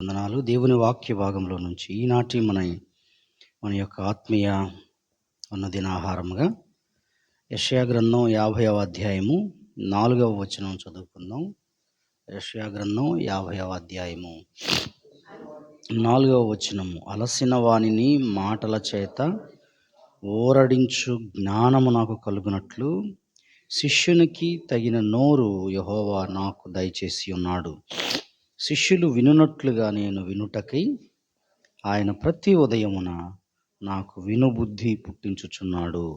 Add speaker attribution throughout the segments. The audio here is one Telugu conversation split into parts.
Speaker 1: వందనాలు. దేవుని వాక్య భాగంలో నుంచి ఈనాటి మన యొక్క ఆత్మీయ దిన ఆహారముగా యెషయా గ్రంథం 50వ అధ్యాయము 4వ వచనం చదువుకుందాం. యెషయా గ్రంథం 50వ అధ్యాయము 4వ వచనము. అలసిన వానిని మాటల చేత ఓరడించు జ్ఞానము నాకు కలుగునట్లు శిష్యునికి తగిన నోరు యెహోవా నాకు దయచేసి ఉన్నాడు. శిష్యులు వినునట్లుగా నేను వినుటకై ఆయన ప్రతి ఉదయమున నాకు వినుబుద్ధి పుట్టించుచున్నాడు.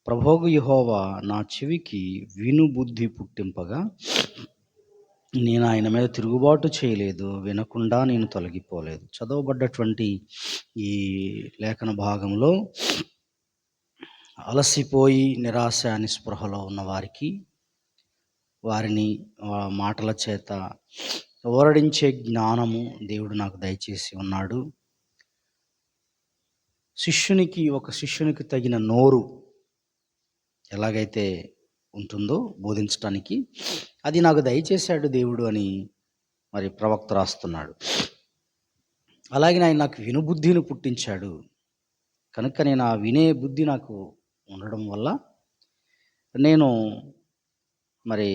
Speaker 1: ప్రభువు యెహోవా నా చెవికి వినుబుద్ధి పుట్టింపగా నేను ఆయన మీద తిరుగుబాటు చేయలేదు, వినకుండా నేను తొలగిపోలేదు. చదవబడ్డటువంటి ఈ లేఖన భాగంలో అలసిపోయి నిరాశ నిస్పృహలో ఉన్న వారిని మాటల చేత ఓరడించే జ్ఞానము దేవుడు నాకు దయచేసి ఉన్నాడు. ఒక శిష్యునికి తగిన నోరు ఎలాగైతే ఉంటుందో బోధించటానికి, అది నాకు దయచేశాడు దేవుడు అని మరి ప్రవక్త రాస్తున్నాడు. అలాగే ఆయన నాకు వినుబుద్ధిని పుట్టించాడు కనుక నేను ఆ వినే బుద్ధి నాకు ఉండడం వల్ల నేను మరి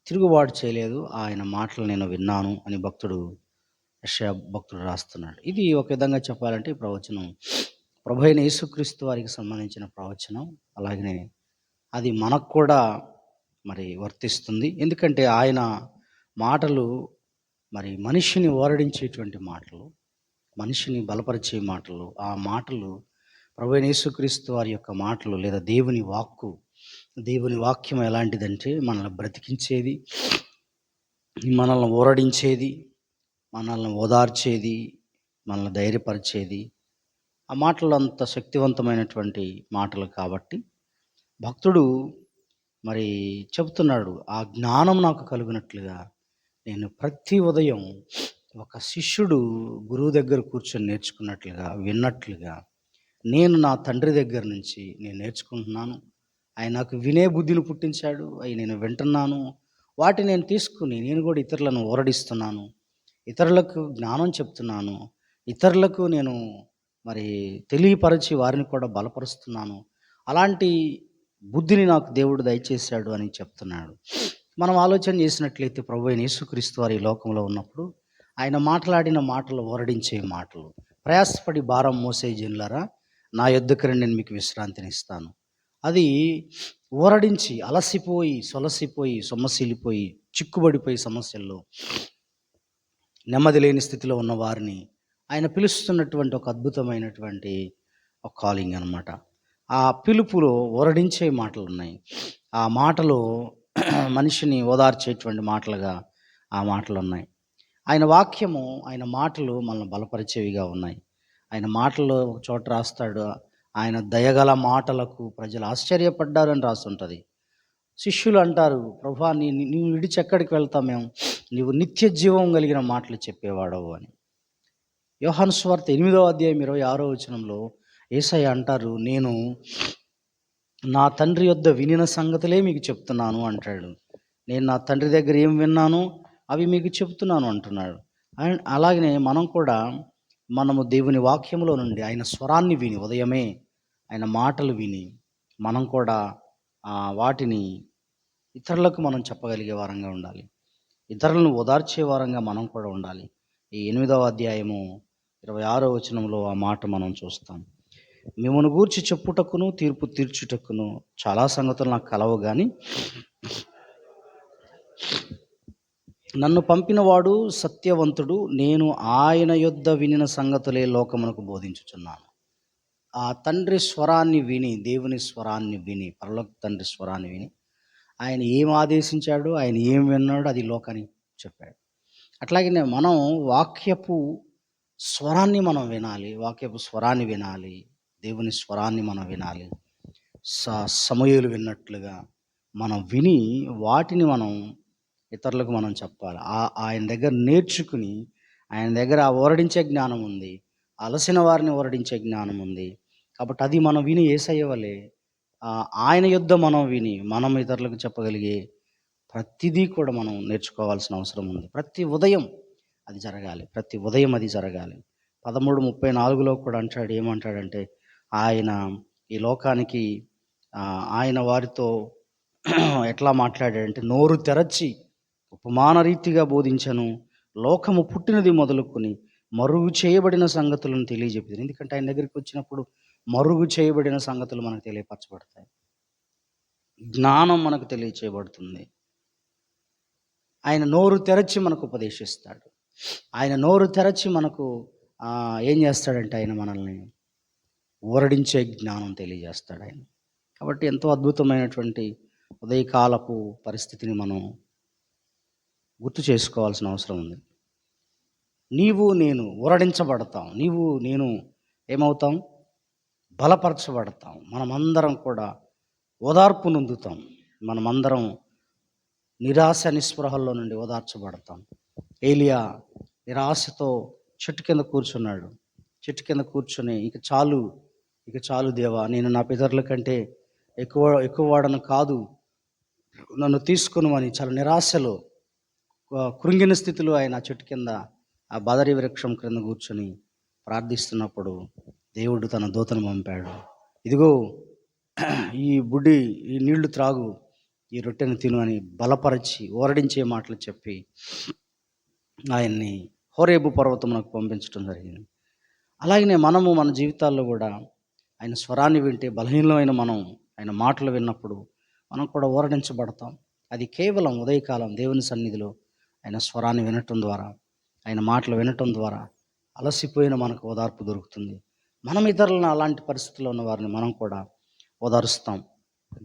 Speaker 1: తిరుగుబాటు చేయలేదు, ఆయన మాటలు నేను విన్నాను అని యెషయా భక్తుడు రాస్తున్నాడు. ఇది ఒక విధంగా చెప్పాలంటే ఈ ప్రవచనం ప్రభు అయిన యేసుక్రీస్తు వారికి సంబంధించిన ప్రవచనం. అలాగనే అది మనకు కూడా మరి వర్తిస్తుంది. ఎందుకంటే ఆయన మాటలు మరి మనిషిని ఓరడించేటువంటి మాటలు, మనిషిని బలపరిచే మాటలు. ఆ మాటలు ప్రభు అయిన యేసుక్రీస్తు వారి యొక్క మాటలు లేదా దేవుని వాక్యం ఎలాంటిదంటే మనల్ని బ్రతికించేది, మనల్ని ఓరడించేది, మనల్ని ఓదార్చేది, మనల్ని ధైర్యపరిచేది. ఆ మాటలు అంత శక్తివంతమైనటువంటి మాటలు కాబట్టి భక్తుడు మరి చెబుతున్నాడు, ఆ జ్ఞానం నాకు కలుగునట్లుగా నేను ప్రతి ఉదయం ఒక శిష్యుడు గురువు దగ్గర కూర్చొని నేర్చుకున్నట్లుగా విన్నట్లుగా నేను నా తండ్రి దగ్గర నుంచి నేను నేర్చుకుంటున్నాను. ఆయన నాకు వినే బుద్ధిని పుట్టించాడు, అవి నేను వింటున్నాను. వాటిని నేను తీసుకుని నేను కూడా ఇతరులను ఓరడిస్తున్నాను, ఇతరులకు జ్ఞానం చెప్తున్నాను, ఇతరులకు నేను మరి తెలియపరిచి వారిని కూడా బలపరుస్తున్నాను. అలాంటి బుద్ధిని నాకు దేవుడు దయచేశాడు అని చెప్తున్నాడు. మనం ఆలోచన చేసినట్లయితే ప్రభు అయిన యేసుక్రీస్తు వారి లోకంలో ఉన్నప్పుడు ఆయన మాట్లాడిన మాటలు ఓరడించే మాటలు. ప్రయాసపడి భారం మోసే జనులారా నా యొద్దకు రండి, నేను మీకు విశ్రాంతిని ఇస్తాను. అది ఊరడించి అలసిపోయి సొలసిపోయి సొమ్మసిల్లిపోయి చిక్కుబడిపోయి సమస్యల్లో నెమ్మది లేని స్థితిలో ఉన్న వారిని ఆయన పిలుస్తున్నటువంటి ఒక అద్భుతమైనటువంటి ఒక కాలింగ్ అనమాట. ఆ పిలుపులో ఊరడించే మాటలు ఉన్నాయి. ఆ మాటలు మనిషిని ఓదార్చేటువంటి మాటలుగా ఆ మాటలు ఉన్నాయి. ఆయన వాక్యము, ఆయన మాటలు మనల్ని బలపరిచేవిగా ఉన్నాయి. ఆయన మాటల్లో ఒక చోట రాస్తాడు, ఆయన దయగల మాటలకు ప్రజలు ఆశ్చర్యపడ్డారు అని రాస్తుంటుంది. శిష్యులు అంటారు, ప్రభువా నీవు విడిచి ఎక్కడికి వెళ్తాం మేము, నీవు నిత్య జీవం కలిగిన మాటలు చెప్పేవాడవు అని. యోహాను సువార్త 8వ అధ్యాయం 26వ వచనంలో యేసయ్య అంటారు, నేను నా తండ్రి యొద్ద వినిన సంగతులే మీకు చెప్తున్నాను అంటాడు. నేను నా తండ్రి దగ్గర ఏం విన్నానో అవి మీకు చెప్తున్నాను అంటున్నాడు. అలాగనే మనము దేవుని వాక్యంలో నుండి ఆయన స్వరాన్ని విని, ఉదయమే ఆయన మాటలు విని మనం కూడా వాటిని ఇతరులకు మనం చెప్పగలిగే వారంగా ఉండాలి. ఇతరులను ఓదార్చే వారంగా మనం కూడా ఉండాలి. ఈ 8వ అధ్యాయము 26వ వచనంలో ఆ మాట మనం చూస్తాం. మిమ్మును గూర్చి చెప్పుటకును తీర్పు తీర్చుటకును చాలా సంగతులు నాకు కలవు, కానీ నన్ను పంపినవాడు సత్యవంతుడు, నేను ఆయన యొద్ద వినిన సంగతులే లోకమునకు బోధించుచున్నాను. ఆ తండ్రి స్వరాన్ని విని, దేవుని స్వరాన్ని విని, పరలోక తండ్రి స్వరాన్ని విని ఆయన ఏం ఆదేశించాడు, ఆయన ఏం విన్నాడు అది లోకానికి చెప్పాడు. అట్లాగే మనం వాక్యపు స్వరాన్ని మనం వినాలి, వాక్యపు స్వరాన్ని వినాలి, దేవుని స్వరాన్ని మనం వినాలి. సమూయేలు విన్నట్లుగా మనం విని వాటిని మనం ఇతరులకు మనం చెప్పాలి. ఆయన దగ్గర నేర్చుకుని, ఆయన దగ్గర ఓరడించే జ్ఞానం ఉంది, అలసిన వారిని ఓరడించే జ్ఞానం ఉంది. కాబట్టి అది మనం విని యేసయ్య వలె ఆయన యొద్ద మనం విని మనం ఇతరులకు చెప్పగలిగే ప్రతిదీ కూడా మనం నేర్చుకోవాల్సిన అవసరం ఉంది. ప్రతి ఉదయం అది జరగాలి. ప్రతి ఉదయం అది జరగాలి. 13:34లో కూడా అంటాడు, ఏమంటాడంటే ఆయన ఈ లోకానికి ఆయన వారితో ఎట్లా మాట్లాడాడంటే, నోరు తెరచి ఉపమాన రీతిగా బోధించను. లోకము పుట్టినది మొదలుకొని మరుగు చేయబడిన సంగతులను తెలియజెప్పాను. ఎందుకంటే ఆయన దగ్గరికి వచ్చినప్పుడు మరుగు చేయబడిన సంగతులు మనకు తెలియపరచబడతాయి. జ్ఞానం మనకు తెలియచేయబడుతుంది. ఆయన నోరు తెరచి మనకు ఉపదేశిస్తాడు. ఆయన నోరు తెరచి మనకు ఏం చేస్తాడంటే ఆయన మనల్ని ఊరడించే జ్ఞానం తెలియజేస్తాడు ఆయన. కాబట్టి ఎంతో అద్భుతమైనటువంటి ఉదయకాలపు పరిస్థితిని మనం గుర్తు చేసుకోవాల్సిన అవసరం ఉంది. నీవు నేను ఊరడించబడతాం. నీవు నేను ఏమవుతాం? బలపరచబడతాం. మనమందరం కూడా ఓదార్పు నొందుతాం. మనమందరం నిరాశ నిస్పృహల్లో నుండి ఓదార్చబడతాం. ఏలియా నిరాశతో చెట్టు కింద కూర్చున్నాడు. చెట్టు కింద కూర్చొని ఇక చాలు దేవా, నేను నా పితరుల కంటే ఎక్కువ వాడను కాదు, నన్ను తీసుకుని చాలా నిరాశలో కృంగిన స్థితిలో ఆయన చెట్టు కింద ఆ బదరి వృక్షం క్రింద కూర్చొని ప్రార్థిస్తున్నప్పుడు దేవుడు తన దూతను పంపాడు. ఇదిగో ఈ నీళ్లు త్రాగు, ఈ రొట్టెను తిను అని బలపరిచి ఓరడించే మాటలు చెప్పి ఆయన్ని హోరేబు పర్వతమునకు పంపించడం జరిగింది. అలాగనే మనము మన జీవితాల్లో కూడా ఆయన స్వరాన్ని వింటే, బలహీనమైన మనం ఆయన మాటలు విన్నప్పుడు మనం కూడా ఓరడించబడతాం. అది కేవలం ఉదయకాలం దేవుని సన్నిధిలో ఆయన స్వరాన్ని వినటం ద్వారా, ఆయన మాటలు వినటం ద్వారా అలసిపోయిన మనకు ఓదార్పు దొరుకుతుంది. మనం ఇతరులను అలాంటి పరిస్థితుల్లో ఉన్న వారిని మనం కూడా ఓదారుస్తాం.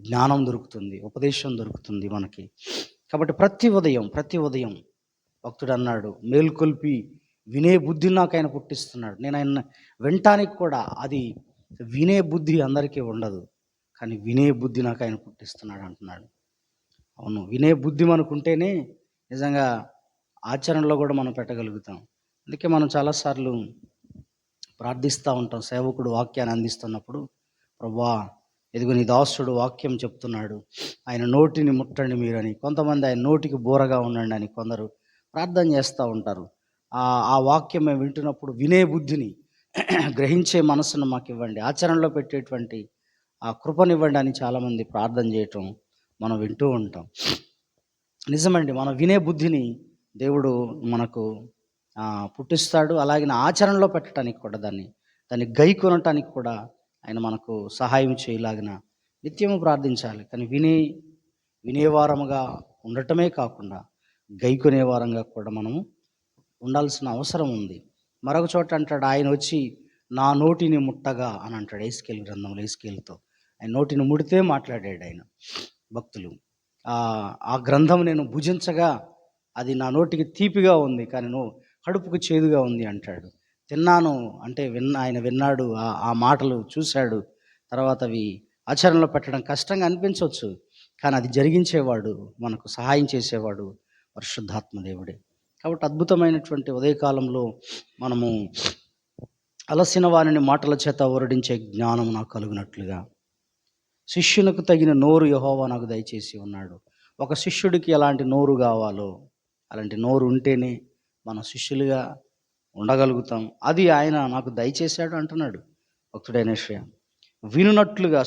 Speaker 1: జ్ఞానం దొరుకుతుంది, ఉపదేశం దొరుకుతుంది మనకి. కాబట్టి ప్రతి ఉదయం భక్తుడు అన్నాడు, మేల్కొల్పి వినే బుద్ధి నాకు ఆయన పుట్టిస్తున్నాడు. నేను ఆయన వినటానికి కూడా, అది వినే బుద్ధి అందరికీ ఉండదు, కానీ వినే బుద్ధి నాకు ఆయన పుట్టిస్తున్నాడు అంటున్నాడు. అవును, వినే బుద్ధి మనకుంటేనే నిజంగా ఆచరణలో కూడా మనం పెట్టగలుగుతాం. అందుకే మనం చాలాసార్లు ప్రార్థిస్తూ ఉంటాం. సేవకుడు వాక్యాన్ని అందిస్తున్నప్పుడు, ప్రభువా ఇదిగో నీ దాసుడు వాక్యం చెప్తున్నాడు, ఆయన నోటిని ముట్టండి మీరని. కొంతమంది ఆయన నోటికి బూరగా ఉండండి అని కొందరు ప్రార్థన చేస్తూ ఉంటారు. ఆ వాక్యం మేము వింటున్నప్పుడు వినే బుద్ధిని, గ్రహించే మనసును మాకు ఇవ్వండి, ఆచరణలో పెట్టేటువంటి ఆ కృపనివ్వండి అని చాలామంది ప్రార్థన చేయటం మనం వింటూ ఉంటాం. నిజమండి, మనం వినే బుద్ధిని దేవుడు మనకు పుట్టిస్తాడు. అలాగే ఆచరణలో పెట్టడానికి కూడా, దాన్ని గైకొనటానికి కూడా ఆయన మనకు సహాయం చేయలాగిన నిత్యము ప్రార్థించాలి. కానీ వినేవారముగా ఉండటమే కాకుండా గైకొనేవారంగా కూడా మనము ఉండాల్సిన అవసరం ఉంది. మరొక చోట అంటాడు, ఆయన వచ్చి నా నోటిని ముట్టగా అని అంటాడు. ఎస్కేల్ గ్రంథంలో ఎస్కేల్తో ఆయన నోటిని ముడితే మాట్లాడాడు ఆయన. భక్తులు ఆ గ్రంథం నేను భుజించగా అది నా నోటికి తీపిగా ఉంది, కానీ కడుపుకు చేదుగా ఉంది అంటాడు. తిన్నాను అంటే ఆయన విన్నాడు, ఆ మాటలు చూశాడు. తర్వాత అవి ఆచరణలో పెట్టడం కష్టంగా అనిపించవచ్చు, కానీ అది జరిగించేవాడు, మనకు సహాయం చేసేవాడు పరిశుద్ధాత్మ దేవుడే. కాబట్టి అద్భుతమైనటువంటి ఉదయకాలంలో మనము అలసిన వారిని మాటల చేత ఊరడించే జ్ఞానం నాకు కలుగునట్లుగా, శిష్యునికి తగిన నోరు యెహోవా నాకు దయచేసి ఉన్నాడు. ఒక శిష్యుడికి ఎలాంటి నోరు కావాలో అలాంటి నోరు ఉంటేనే మనం శిష్యులుగా ఉండగలుగుతాం. అది ఆయన నాకు దయచేశాడు అంటున్నాడు భక్తుడైన యెషయా.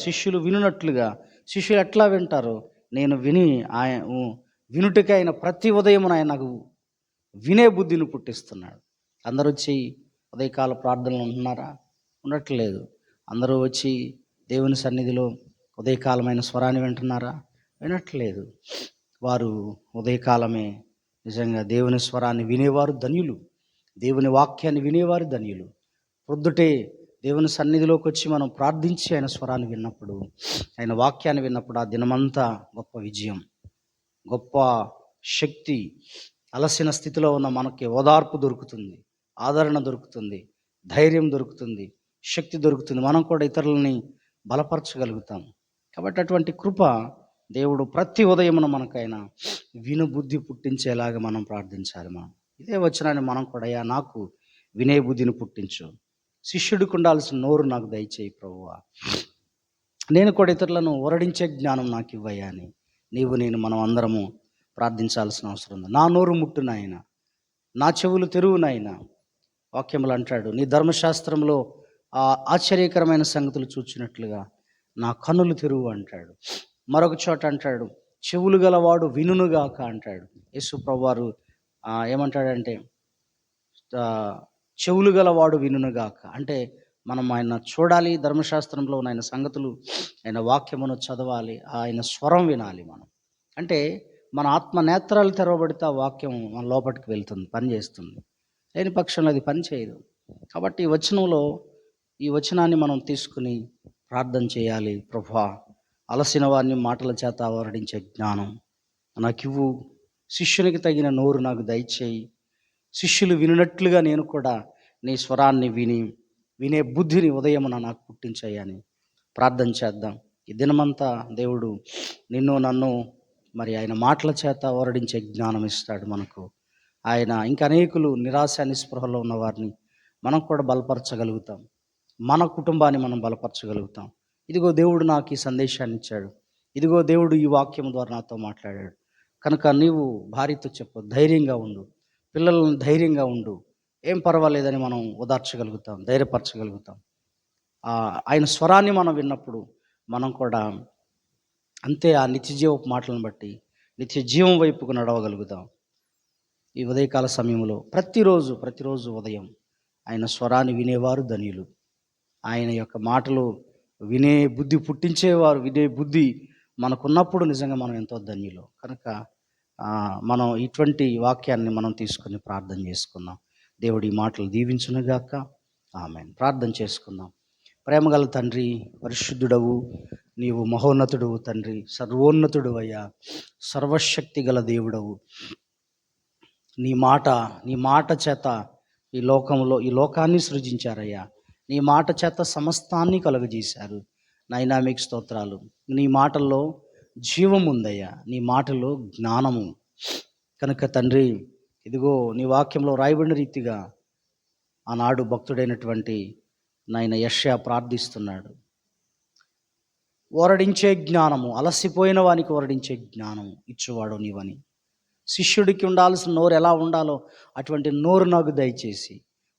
Speaker 1: శిష్యులు వినున్నట్లుగా, శిష్యులు ఎట్లా వింటారో, నేను వినుటకి ఆయన ప్రతి ఉదయం ఆయన నాకు వినే బుద్ధిని పుట్టిస్తున్నాడు. అందరూ వచ్చి ఉదయకాల ప్రార్థనలు ఉంటున్నారా? ఉండట్లేదు. అందరూ వచ్చి దేవుని సన్నిధిలో ఉదయకాలమైన స్వరాన్ని వింటున్నారా? వినట్లేదు. వారు ఉదయకాలమే నిజంగా దేవుని స్వరాన్ని వినేవారు ధన్యులు, దేవుని వాక్యాన్ని వినేవారు ధన్యులు. పొద్దుటే దేవుని సన్నిధిలోకి వచ్చి మనం ప్రార్థించి ఆయన స్వరాన్ని విన్నప్పుడు, ఆయన వాక్యాన్ని విన్నప్పుడు, ఆ దినమంతా గొప్ప విజయం, గొప్ప శక్తి. అలసిన స్థితిలో ఉన్న మనకి ఓదార్పు దొరుకుతుంది, ఆదరణ దొరుకుతుంది, ధైర్యం దొరుకుతుంది, శక్తి దొరుకుతుంది. మనం కూడా ఇతరులని బలపరచగలుగుతాం. కాబట్టి అటువంటి కృప దేవుడు ప్రతి ఉదయమున మనకైనా వినుబుద్ధి పుట్టించేలాగా మనం ప్రార్థించాలి. ఇదే వచనాన్ని మనం కూడా, అయ్యా నాకు వినే బుద్ధిని పుట్టించు, శిష్యుడికి ఉండాల్సిన నోరు నాకు దయచేయి ప్రభువా, నేను కూడా ఇతరులను ఊరడించే జ్ఞానం నాకు ఇవ్వయ్యా అని నేను మనం అందరము ప్రార్థించాల్సిన అవసరం ఉంది. నా నోరు ముట్టు నాయన, నా చెవులు తెరువు నాయన. వాక్యములు అంటాడు, నీ ధర్మశాస్త్రంలో ఆశ్చర్యకరమైన సంగతులు చూచినట్లుగా నా కన్నులు తెరువు అంటాడు. మరొక చోట అంటాడు, చెవులు గలవాడు వినుగాక అంటాడు. యేసు ప్రభువారు ఏమంటాడంటే చెవులు గలవాడు వినుగాక అంటే మనం ఆయన చూడాలి, ధర్మశాస్త్రంలో ఉన్న ఆయన సంగతులు, ఆయన వాక్యమును చదవాలి, ఆయన స్వరం వినాలి మనం. అంటే మన ఆత్మ నేత్రాలు తెరవబడితే ఆ వాక్యం మన లోపలికి వెళ్తుంది, పనిచేస్తుంది. లేని పక్షంలో అది పని చేయదు. కాబట్టి ఈ వచనాన్ని మనం తీసుకుని ప్రార్థన చేయాలి. ప్రభువా, అలసిన వారిని మాటల చేత ఆవరణించే జ్ఞానం నాకివ్వు, శిష్యునికి తగిన నోరు నాకు దయచేయి, శిష్యులు వినున్నట్లుగా నేను కూడా నీ స్వరాన్ని వినే బుద్ధిని ఉదయమున నాకు పుట్టించాయని ప్రార్థన చేద్దాం. ఈ దినమంతా దేవుడు నిన్ను నన్ను మరి ఆయన మాటల చేత ఓరడించే జ్ఞానం ఇస్తాడు మనకు. ఆయన ఇంకా అనేకులు నిరాశ నిస్పృహలో ఉన్న వారిని మనం కూడా బలపరచగలుగుతాం, మన కుటుంబాన్ని మనం బలపరచగలుగుతాం. ఇదిగో దేవుడు నాకు ఈ సందేశాన్ని ఇచ్చాడు, ఇదిగో దేవుడు ఈ వాక్యం ద్వారా నాతో మాట్లాడాడు కనుక నీవు భార్యతో చెప్పు, ధైర్యంగా ఉండు, పిల్లలను ధైర్యంగా ఉండు, ఏం పర్వాలేదని మనం ఓదార్చగలుగుతాం, ధైర్యపరచగలుగుతాం. ఆయన స్వరాన్ని మనం విన్నప్పుడు మనం కూడా అంతే ఆ నిత్యజీవపు మాటలను బట్టి నిత్య జీవం వైపుకు నడవగలుగుతాం. ఈ ఉదయకాల సమయంలో ప్రతిరోజు ఉదయం ఆయన స్వరాన్ని వినేవారు ధన్యులు. ఆయన యొక్క మాటలు వినే బుద్ధి పుట్టించేవారు, వినే బుద్ధి మనకున్నప్పుడు నిజంగా మనం ఎంతో ధన్యులు. కనుక మనం ఇటువంటి వాక్యాన్ని మనం తీసుకుని ప్రార్థన చేసుకుందాం. దేవుడి మాటలు దీవించునుగాక. ఆమేన్. ప్రార్థన చేసుకుందాం. ప్రేమగల తండ్రి, పరిశుద్ధుడవు, నీవు మహోన్నతుడవు తండ్రి, సర్వోన్నతుడు అయ్యా, సర్వశక్తి గల దేవుడవు. నీ మాట చేత ఈ లోకాన్ని సృజించారయ్యా. నీ మాట చేత సమస్తాన్ని కలుగజేశారు. నాయనా మీకు స్తోత్రాలు. నీ మాటల్లో జీవం ఉందయ్యా, నీ మాటలో జ్ఞానము. కనుక తండ్రి, ఇదిగో నీ వాక్యంలో రాయబడిన రీతిగా ఆనాడు భక్తుడైనటువంటి నాయన యెషయా ప్రార్థిస్తున్నాడు, ఓరడించే జ్ఞానము, అలసిపోయిన వానికి ఓరడించే జ్ఞానము ఇచ్చువాడు నీవని. శిష్యుడికి ఉండాల్సిన నోరు ఎలా ఉండాలో అటువంటి నోరు నాకు దయచేసి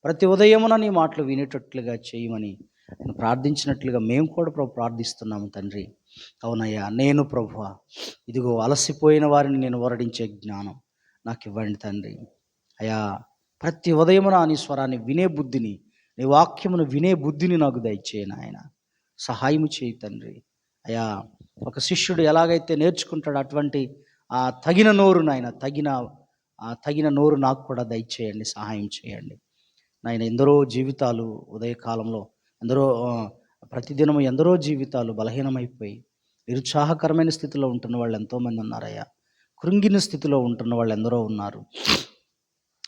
Speaker 1: ప్రతి ఉదయమున నీ మాటలు వినేటట్లుగా చేయమని నేను ప్రార్థించినట్లుగా మేము కూడా ప్రభు ప్రార్థిస్తున్నాము తండ్రి. అవునయ్యా, నేను ప్రభువా, ఇదిగో అలసిపోయిన వారిని నేను ఓరడించే జ్ఞానం నాకు ఇవ్వండి తండ్రి. అయ్యా, ప్రతి ఉదయమున నీ స్వరాన్ని వినే బుద్ధిని, నీ వాక్యమును వినే బుద్ధిని నాకు దయచేయను ఆయన. సహాయము చేయి తండ్రి. అయ్యా, ఒక శిష్యుడు ఎలాగైతే నేర్చుకుంటాడో అటువంటి తగిన నోరు నాయన, తగిన నోరు నాకు కూడా దయచేయండి, సహాయం చేయండి నాయన. ఎందరో జీవితాలు ఉదయకాలంలో, ప్రతిదినము ఎందరో జీవితాలు బలహీనమైపోయి నిరుత్సాహకరమైన స్థితిలో ఉంటున్న వాళ్ళు ఎంతోమంది ఉన్నారయ్యా. కృంగిన స్థితిలో ఉంటున్న వాళ్ళు ఎందరో ఉన్నారు.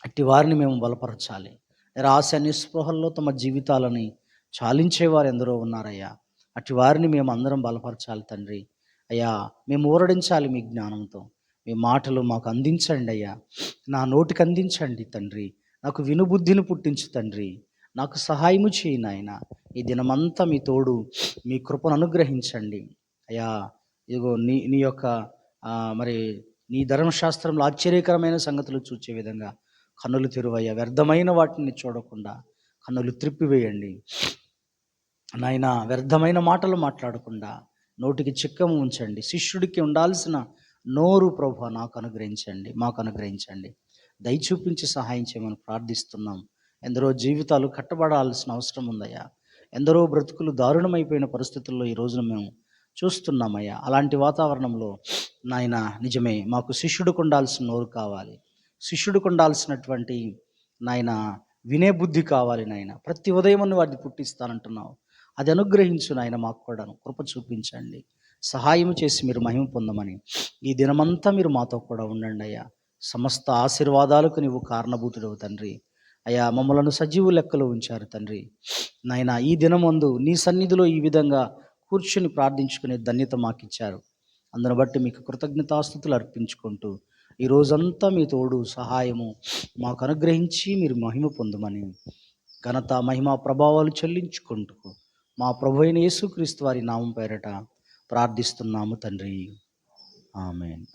Speaker 1: అట్టి వారిని మేము బలపరచాలి. నిరాశ నిస్పృహల్లో తమ జీవితాలని చాలించేవారు ఎందరో ఉన్నారయ్యా. అట్టి వారిని మేము అందరం బలపరచాలి తండ్రి. అయ్యా, మేము ఊరడించాలి మీ జ్ఞానంతో. మీ మాటలు మాకు అందించండి అయ్యా, నా నోటికి అందించండి తండ్రి. నాకు వినుబుద్ధిని పుట్టించు తండ్రి, నాకు సహాయము చేయి నాయన. ఈ దినమంతా మీ తోడు, మీ కృపను అనుగ్రహించండి అయ్యా. ఇదిగో నీ యొక్క మరి నీ ధర్మశాస్త్రంలో ఆశ్చర్యకరమైన సంగతులు చూచే విధంగా కన్నులు తెరువయ్యా. వ్యర్థమైన వాటిని చూడకుండా కన్నులు త్రిప్పివేయండి నాయన. వ్యర్థమైన మాటలు మాట్లాడకుండా నోటికి చిక్కము ఉంచండి. శిష్యుడికి ఉండాల్సిన నోరు ప్రభు నాకు అనుగ్రహించండి, మాకు అనుగ్రహించండి. దయ చూపించి సహాయం చేయమని ప్రార్థిస్తున్నాం. ఎందరో జీవితాలు కట్టబడాల్సిన అవసరం ఉందయ్యా. ఎందరో బ్రతుకులు దారుణమైపోయిన పరిస్థితుల్లో ఈ రోజున మేము చూస్తున్నామయ్యా. అలాంటి వాతావరణంలో నాయన నిజమే, మాకు శిష్యుడికి ఉండాల్సిన నోరు కావాలి, శిష్యుడికి ఉండాల్సినటువంటి నాయన వినే బుద్ధి కావాలి నాయన. ప్రతి ఉదయం వాటిని పుట్టిస్తానంటున్నావు, అది అనుగ్రహించు నాయన. మాకు కూడా కృప చూపించండి, సహాయం చేసి మీరు మహిమ పొందమని ఈ దినమంతా మీరు మాతో కూడా ఉండండి అయ్యా. సమస్త ఆశీర్వాదాలకు నీవు కారణభూతుడవు తండ్రి. అయ్యా, మమ్మలను సజీవు లెక్కలో ఉంచారు తండ్రి. నాయన, ఈ దినమందు నీ సన్నిధిలో ఈ విధంగా కూర్చుని ప్రార్థించుకునే ధన్యత మాకు ఇచ్చారు. అందును బట్టి మీకు కృతజ్ఞతాస్తుతులు అర్పించుకుంటూ ఈ రోజంతా మీ తోడు సహాయము మాకు అనుగ్రహించి మీరు మహిమ పొందమని ఘనత మహిమ ప్రభావాలు చెల్లించుకుంటూ మా ప్రభు అయిన యేసుక్రీస్తు వారి నామం పేరట ప్రార్థిస్తున్నాము తండ్రి. ఆమేన్.